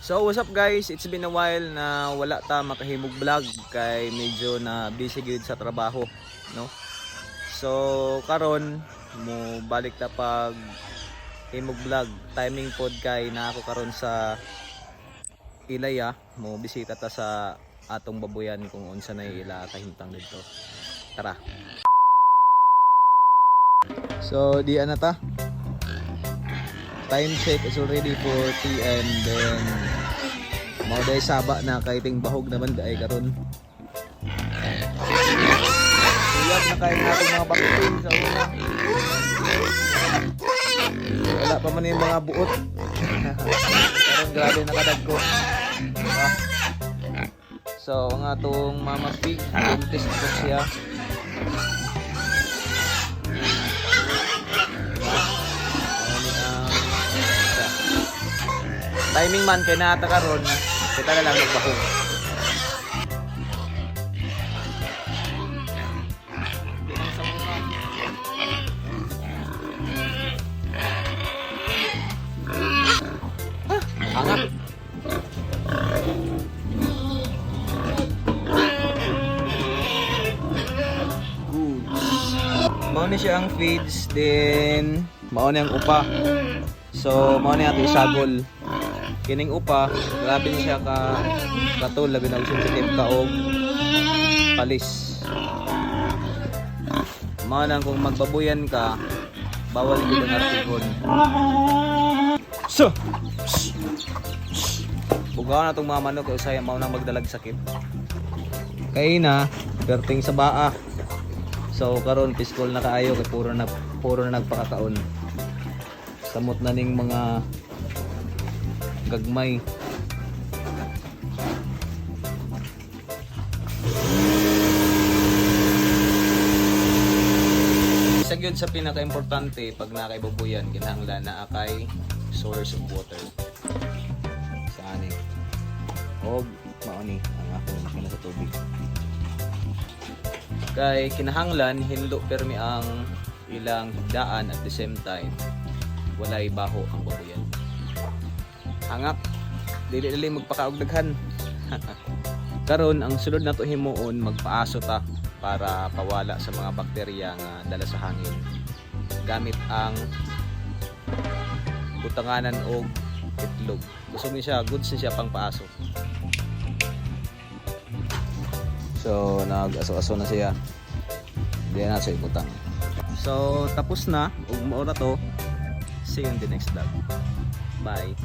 So what's up guys, it's been a while na wala ta makahimog vlog kay medyo na busy gyud sa trabaho, no? So karon mo balik ta pag himog vlog, timing pod kay na ako karon sa Ilaya, mo bisita ta sa atong babuyan kung unsa na ila kahimtang dito. Tara. So di ana ta. Time check is already 4 PM, then mao day saba na kay ting bahog naman day karon. Uyab na kay nating mga bakutin sa una. Wala pa man yung mga buot. Karon grabe nakadagko. Diba? So ang atong mama pig, test ko siya. Timing man kay nata karon, kita na lang magbahog. Angat. Good. Mao ni siya ang feeds, then mao ni ang upa. So mao ni ato isagol. Kining upa, grabe niya ka katol, labi na sensitive ka og palis. Manang kung magbabuyan ka, bawal gyud ang artigon. So, bugaw na tong mga manok kay usay mao nang magdalag sakit. Kay na perting sa baa. So karon piskol na kaayo kay puro na nagpakataon. Samot na ning mga gagmay. Isa gyud sa pinaka-importante pag nakaibubuyan kinahanglan na akay source of water. Sa ani. Og mao ni ang akong kina sa tubig. Kay kinahanglan hindo permi ang ilang higdaan at the same time walay baho ang babuyan. Hangak, dili magpakaugdaghan. Karon ang sulod nato himuon magpaaso ta para pawala sa mga bakterya nga dala sa hangin. Gamit ang butanganan og itlog. Gusto ni siya, goods ni siya pang paaso. So nag-aso-aso na siya. Diyan na sa ibutang. So tapos na ug mao na to. See you in the next vlog. Bye.